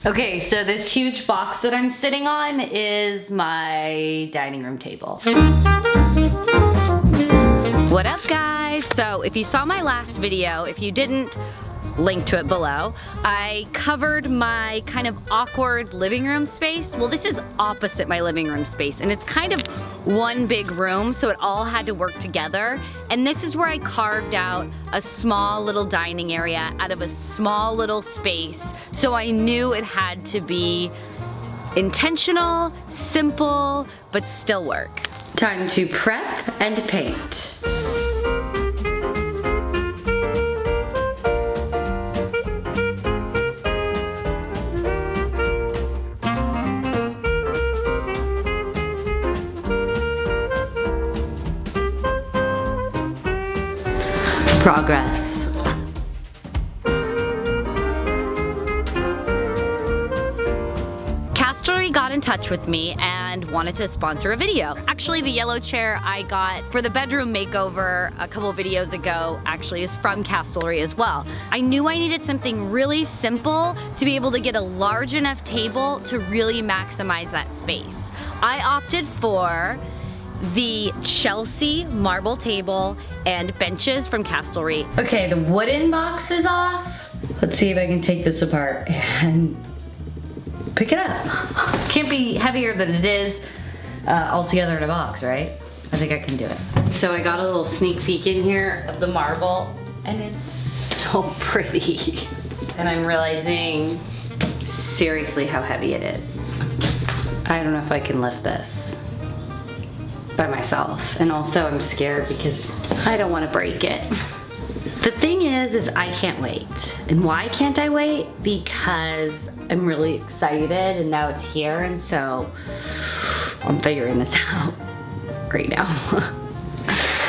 Okay, so this huge box that I'm sitting on is my dining room table. What up, guys? So if you saw my last video, if you didn't, link to it below. I covered my kind of awkward living room space. Well, this is opposite my living room space, and it's kind of one big room, so it all had to work together. And this is where I carved out a small little dining area out of a small little space, so I knew it had to be intentional, simple, but still work. Time to prep and paint. Progress. Castlery got in touch with me and wanted to sponsor a video. Actually, the yellow chair I got for the bedroom makeover a couple videos ago actually is from Castlery as well. I knew I needed something really simple to be able to get a large enough table to really maximize that space. I opted for the Chelsea marble table and benches from Castlery. Okay, the wooden box is off. Let's see if I can take this apart and pick it up. Can't be heavier than it is altogether in a box, right? I think I can do it. So I got a little sneak peek in here of the marble, and it's so pretty. And I'm realizing seriously how heavy it is. I don't know if I can lift this by myself, and also I'm scared because I don't want to break it. The thing is I can't wait. And why can't I wait? Because I'm really excited and now it's here, and so I'm figuring this out right now.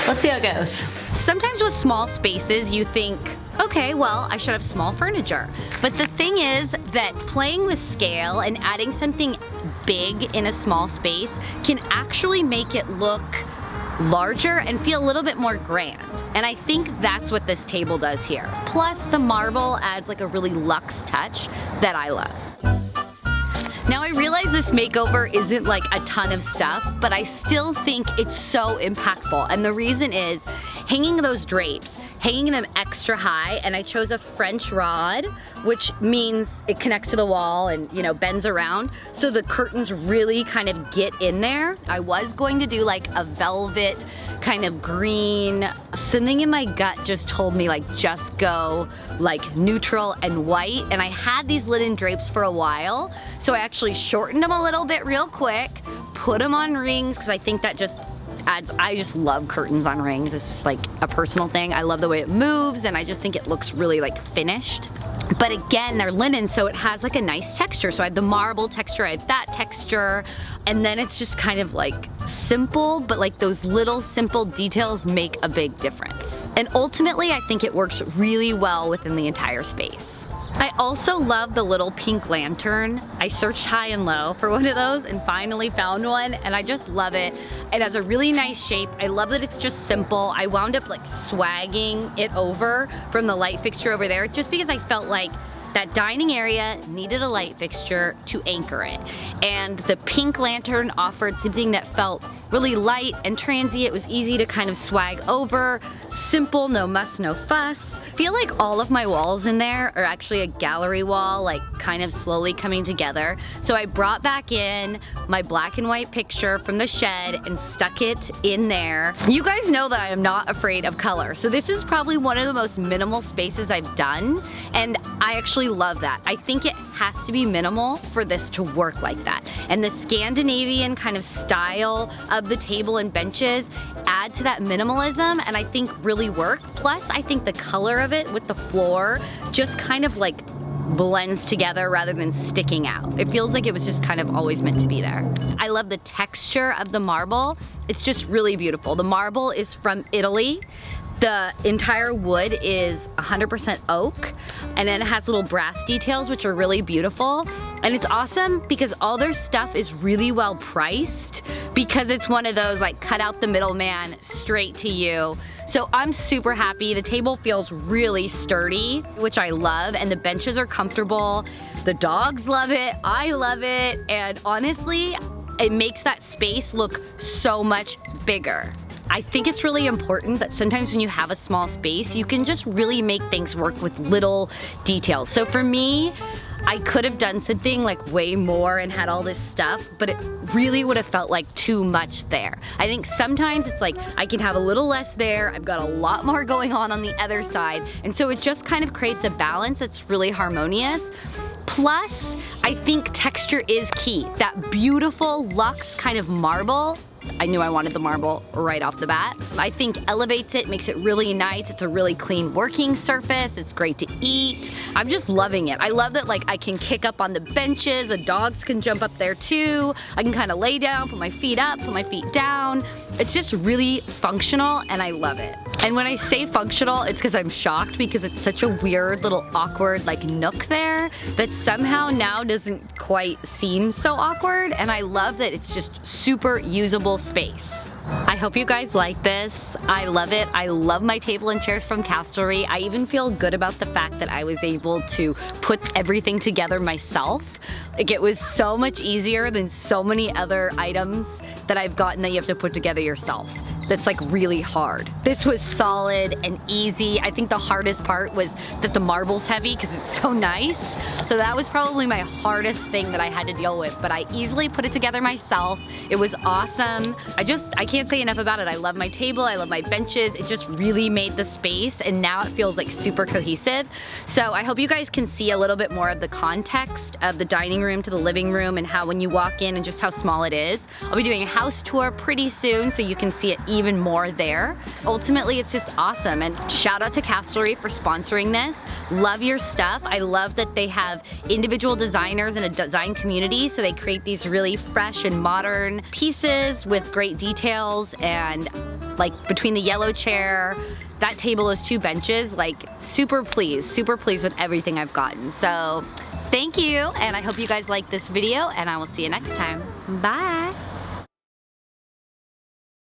Let's see how it goes. Sometimes with small spaces you think, okay, well, I should have small furniture. But the thing is that playing with scale and adding something big in a small space can actually make it look larger and feel a little bit more grand. And I think that's what this table does here. Plus, the marble adds like a really luxe touch that I love. Now I realize this makeover isn't like a ton of stuff, but I still think it's so impactful. And the reason is hanging those drapes, hanging them extra high, and I chose a French rod, which means it connects to the wall and, you know, bends around, so the curtains really kind of get in there. I was going to do like a velvet kind of green. Something in my gut just told me like just go like neutral and white, and I had these linen drapes for a while, so I actually shortened them a little bit real quick, put them on rings, because I think that just adds, I just love curtains on rings. It's just like a personal thing. I love the way it moves, and I just think it looks really like finished. But again, they're linen, so it has like a nice texture. So I have the marble texture, I have that texture, and then it's just kind of like simple, but like those little simple details make a big difference. And ultimately, I think it works really well within the entire space. I also love the little pink lantern. I searched high and low for one of those and finally found one, and I just love it. It has a really nice shape. I love that it's just simple. I wound up like swagging it over from the light fixture over there just because I felt like that dining area needed a light fixture to anchor it. And the pink lantern offered something that felt really light and transy. It was easy to kind of swag over. Simple, no muss, no fuss. I feel like all of my walls in there are actually a gallery wall, like kind of slowly coming together. So I brought back in my black and white picture from the shed and stuck it in there. You guys know that I am not afraid of color. So this is probably one of the most minimal spaces I've done. And I actually love that. I think it has to be minimal for this to work like that. And the Scandinavian kind of style of the table and benches add to that minimalism, and I think really work. Plus, I think the color of it with the floor just kind of like blends together rather than sticking out. It feels like it was just kind of always meant to be there. I love the texture of the marble. It's just really beautiful. The marble is from Italy. The entire wood is 100% oak, and then it has little brass details which are really beautiful. And it's awesome because all their stuff is really well priced because it's one of those like cut out the middleman, straight to you. So I'm super happy. The table feels really sturdy, which I love, and the benches are comfortable. The dogs love it, I love it, and honestly, it makes that space look so much bigger. I think it's really important that sometimes when you have a small space, you can just really make things work with little details. So for me, I could have done something like way more and had all this stuff, but it really would have felt like too much there. I think sometimes it's like I can have a little less there, I've got a lot more going on the other side, and so it just kind of creates a balance that's really harmonious. Plus, I think texture is key. That beautiful luxe kind of marble, I knew I wanted the marble right off the bat. I think elevates it, makes it really nice. It's a really clean working surface. It's great to eat. I'm just loving it. I love that like I can kick up on the benches, the dogs can jump up there too. I can kind of lay down, put my feet up, put my feet down. It's just really functional and I love it. And when I say functional, it's because I'm shocked because it's such a weird little awkward like nook there that somehow now doesn't quite seem so awkward, and I love that it's just super usable space. I hope you guys like this. I love it. I love my table and chairs from Castlery. I even feel good about the fact that I was able to put everything together myself. Like it was so much easier than so many other items that I've gotten that you have to put together yourself. That's like really hard. This was solid and easy. I think the hardest part was that the marble's heavy because it's so nice. So that was probably my hardest thing that I had to deal with, but I easily put it together myself. It was awesome. I can't say enough about it. I love my table, I love my benches. It just really made the space and now it feels like super cohesive. So I hope you guys can see a little bit more of the context of the dining room to the living room and how when you walk in and just how small it is. I'll be doing a house tour pretty soon so you can see it even more there. Ultimately, it's just awesome, and shout out to Castlery for sponsoring this. Love your stuff. I love that they have individual designers and a design community, so they create these really fresh and modern pieces with great details, and like between the yellow chair, that table is 2 benches, like super pleased with everything I've gotten. So thank you, and I hope you guys like this video, and I will see you next time. Bye.